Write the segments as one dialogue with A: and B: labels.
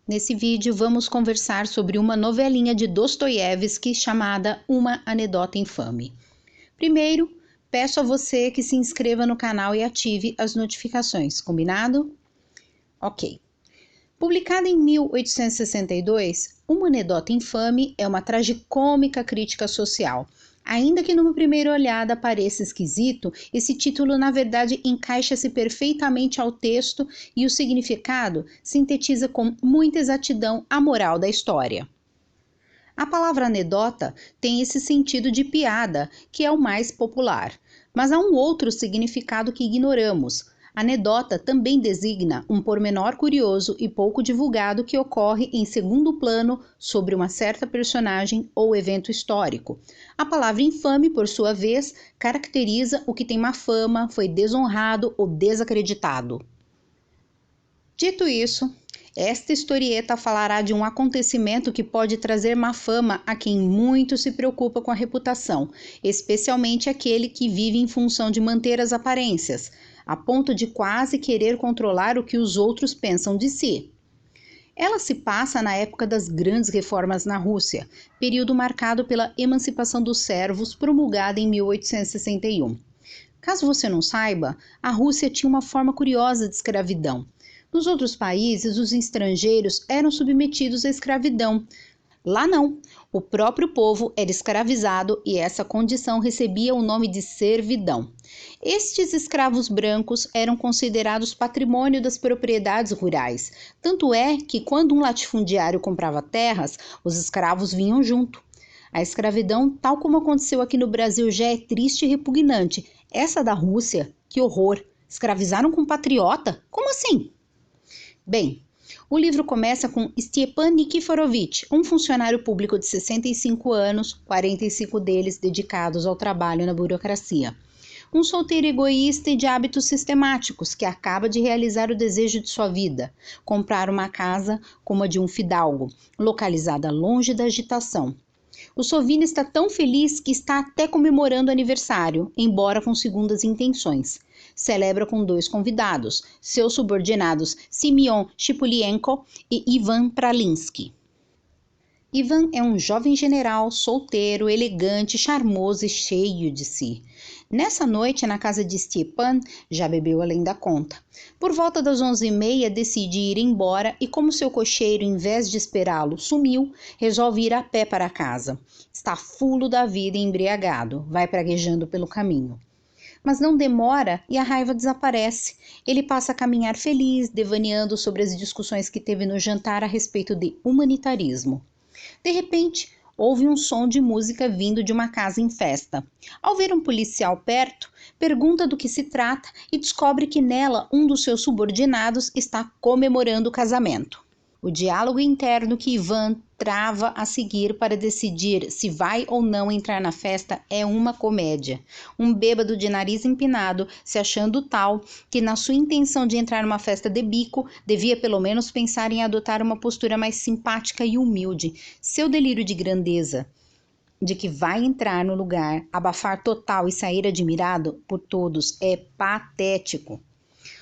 A: Nesse vídeo vamos conversar sobre uma novelinha de Dostoiévski chamada Uma Anedota Infame. Primeiro, peço a você que se inscreva no canal e ative as notificações, combinado? Ok. Publicada em 1862, Uma Anedota Infame é uma tragicômica crítica social. Ainda que numa primeira olhada pareça esquisito, esse título na verdade encaixa-se perfeitamente ao texto e o significado sintetiza com muita exatidão a moral da história. A palavra anedota tem esse sentido de piada, que é o mais popular, mas há um outro significado que ignoramos. Anedota também designa um pormenor curioso e pouco divulgado que ocorre em segundo plano sobre uma certa personagem ou evento histórico. A palavra infame, por sua vez, caracteriza o que tem má fama, foi desonrado ou desacreditado. Dito isso, esta historieta falará de um acontecimento que pode trazer má fama a quem muito se preocupa com a reputação, especialmente aquele que vive em função de manter as aparências, a ponto de quase querer controlar o que os outros pensam de si. Ela se passa na época das grandes reformas na Rússia, período marcado pela emancipação dos servos promulgada em 1861. Caso você não saiba, a Rússia tinha uma forma curiosa de escravidão. Nos outros países, os estrangeiros eram submetidos à escravidão. Lá não, o próprio povo era escravizado e essa condição recebia o nome de servidão. Estes escravos brancos eram considerados patrimônio das propriedades rurais. Tanto é que quando um latifundiário comprava terras, os escravos vinham junto. A escravidão, tal como aconteceu aqui no Brasil, já é triste e repugnante. Essa da Rússia, que horror! Escravizaram com patriota? Como assim? Bem, o livro começa com Stepan Nikiforovich, um funcionário público de 65 anos, 45 deles dedicados ao trabalho na burocracia. Um solteiro egoísta e de hábitos sistemáticos que acaba de realizar o desejo de sua vida, comprar uma casa como a de um fidalgo, localizada longe da agitação. O Sovina está tão feliz que está até comemorando o aniversário, embora com segundas intenções. Celebra com dois convidados, seus subordinados Simeon Chipulienko e Ivan Pralinsky. Ivan é um jovem general, solteiro, elegante, charmoso e cheio de si. Nessa noite, na casa de Stepan, já bebeu além da conta. Por volta das 11h30, decide ir embora e, como seu cocheiro, em vez de esperá-lo, sumiu, resolve ir a pé para casa. Está fulo da vida e embriagado, vai praguejando pelo caminho. Mas não demora e a raiva desaparece. Ele passa a caminhar feliz, devaneando sobre as discussões que teve no jantar a respeito de humanitarismo. De repente, ouve um som de música vindo de uma casa em festa. Ao ver um policial perto, pergunta do que se trata e descobre que nela um dos seus subordinados está comemorando o casamento. O diálogo interno que Ivan trava a seguir para decidir se vai ou não entrar na festa é uma comédia. Um bêbado de nariz empinado, se achando tal, que na sua intenção de entrar numa festa de bico, devia pelo menos pensar em adotar uma postura mais simpática e humilde. Seu delírio de grandeza, de que vai entrar no lugar, abafar total e sair admirado por todos, é patético.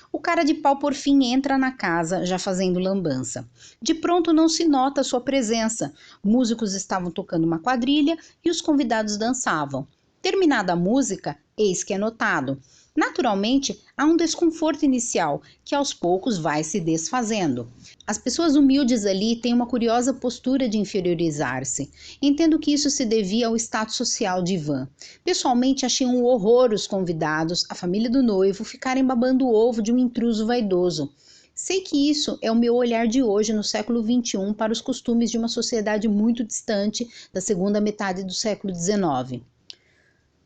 A: O cara de pau por fim entra na casa, já fazendo lambança. De pronto não se nota sua presença. Músicos estavam tocando uma quadrilha e os convidados dançavam. Terminada a música, eis que é notado. Naturalmente, há um desconforto inicial, que aos poucos vai se desfazendo. As pessoas humildes ali têm uma curiosa postura de inferiorizar-se. Entendo que isso se devia ao status social de Ivan. Pessoalmente, achei um horror os convidados, a família do noivo, ficarem babando o ovo de um intruso vaidoso. Sei que isso é o meu olhar de hoje, no século XXI, para os costumes de uma sociedade muito distante da segunda metade do século XIX.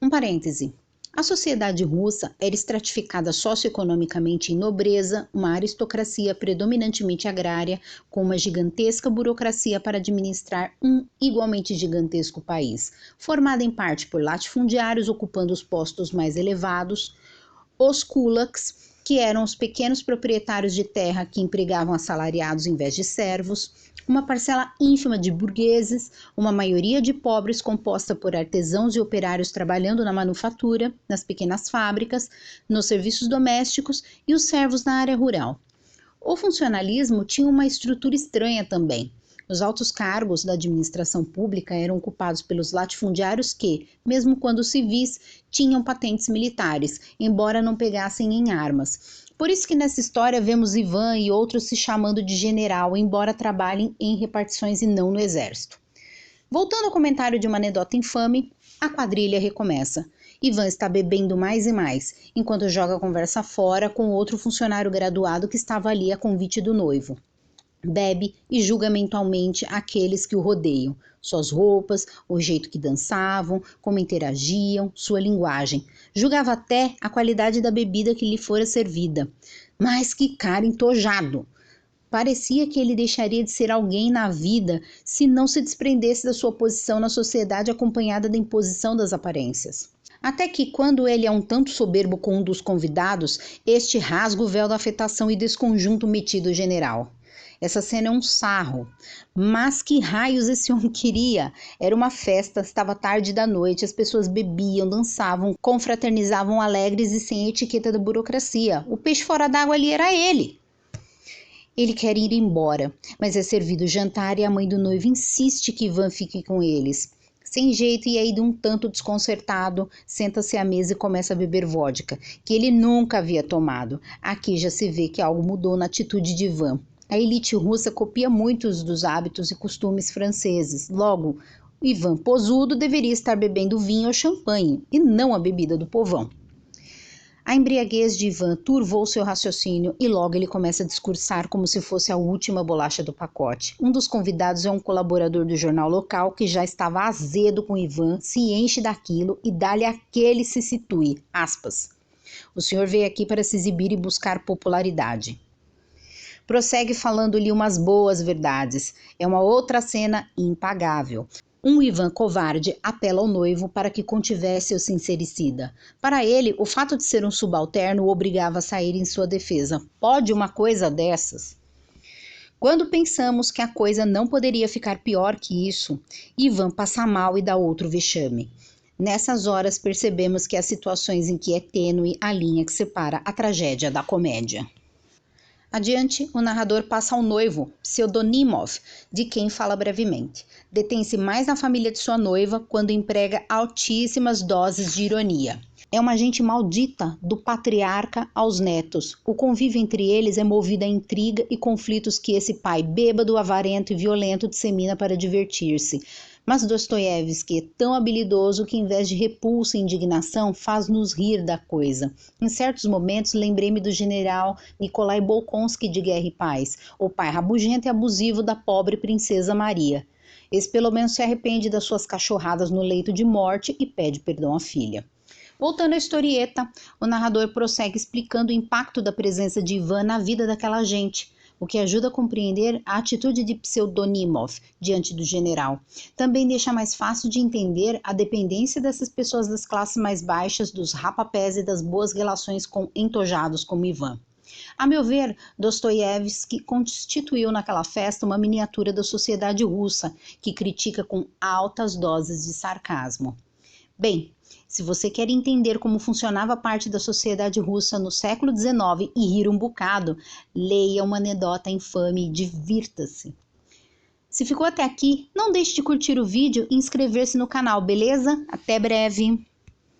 A: Um parêntese. A sociedade russa era estratificada socioeconomicamente em nobreza, uma aristocracia predominantemente agrária, com uma gigantesca burocracia para administrar um igualmente gigantesco país, formada em parte por latifundiários ocupando os postos mais elevados, os kulaks, que eram os pequenos proprietários de terra que empregavam assalariados em vez de servos, uma parcela ínfima de burgueses, uma maioria de pobres composta por artesãos e operários trabalhando na manufatura, nas pequenas fábricas, nos serviços domésticos e os servos na área rural. O funcionalismo tinha uma estrutura estranha também. Os altos cargos da administração pública eram ocupados pelos latifundiários que, mesmo quando civis, tinham patentes militares, embora não pegassem em armas. Por isso que nessa história vemos Ivan e outros se chamando de general, embora trabalhem em repartições e não no exército. Voltando ao comentário de uma anedota infame, a quadrilha recomeça. Ivan está bebendo mais e mais, enquanto joga a conversa fora com outro funcionário graduado que estava ali a convite do noivo. Bebe e julga mentalmente aqueles que o rodeiam, suas roupas, o jeito que dançavam, como interagiam, sua linguagem. Julgava até a qualidade da bebida que lhe fora servida. Mas que cara entojado! Parecia que ele deixaria de ser alguém na vida se não se desprendesse da sua posição na sociedade acompanhada da imposição das aparências. Até que, quando ele é um tanto soberbo com um dos convidados, este rasga o véu da afetação e desconjunta o metido general. Essa cena é um sarro. Mas que raios esse homem queria? Era uma festa, estava tarde da noite, as pessoas bebiam, dançavam, confraternizavam alegres e sem etiqueta da burocracia. O peixe fora d'água ali era ele. Ele quer ir embora, mas é servido o jantar e a mãe do noivo insiste que Ivan fique com eles. Sem jeito e aí de um tanto desconcertado, senta-se à mesa e começa a beber vodka, que ele nunca havia tomado. Aqui já se vê que algo mudou na atitude de Ivan. A elite russa copia muitos dos hábitos e costumes franceses. Logo, Ivan posudo deveria estar bebendo vinho ou champanhe, e não a bebida do povão. A embriaguez de Ivan turvou seu raciocínio e logo ele começa a discursar como se fosse a última bolacha do pacote. Um dos convidados é um colaborador do jornal local que já estava azedo com Ivan, se enche daquilo e dá-lhe aquele se situe, aspas. O senhor veio aqui para se exibir e buscar popularidade. Prossegue falando-lhe umas boas verdades. É uma outra cena impagável. Um Ivan covarde apela ao noivo para que contivesse o sincericida. Para ele, o fato de ser um subalterno o obrigava a sair em sua defesa. Pode uma coisa dessas? Quando pensamos que a coisa não poderia ficar pior que isso, Ivan passa mal e dá outro vexame. Nessas horas percebemos que há situações em que é tênue a linha que separa a tragédia da comédia. Adiante, o narrador passa ao noivo, Pseudonimov, de quem fala brevemente. Detém-se mais na família de sua noiva quando emprega altíssimas doses de ironia. É uma gente maldita, do patriarca aos netos. O convívio entre eles é movido a intriga e conflitos que esse pai bêbado, avarento e violento dissemina para divertir-se. Mas Dostoiévski é tão habilidoso que, em vez de repulsa e indignação, faz-nos rir da coisa. Em certos momentos, lembrei-me do general Nikolai Bolkonsky de Guerra e Paz, o pai rabugento e abusivo da pobre princesa Maria. Esse pelo menos se arrepende das suas cachorradas no leito de morte e pede perdão à filha. Voltando à historieta, o narrador prossegue explicando o impacto da presença de Ivan na vida daquela gente, o que ajuda a compreender a atitude de Pseudonimov diante do general. Também deixa mais fácil de entender a dependência dessas pessoas das classes mais baixas, dos rapapés e das boas relações com entojados como Ivan. A meu ver, Dostoiévski constituiu naquela festa uma miniatura da sociedade russa, que critica com altas doses de sarcasmo. Bem, se você quer entender como funcionava parte da sociedade russa no século XIX e rir um bocado, leia uma anedota infame e divirta-se. Se ficou até aqui, não deixe de curtir o vídeo e inscrever-se no canal, beleza? Até breve!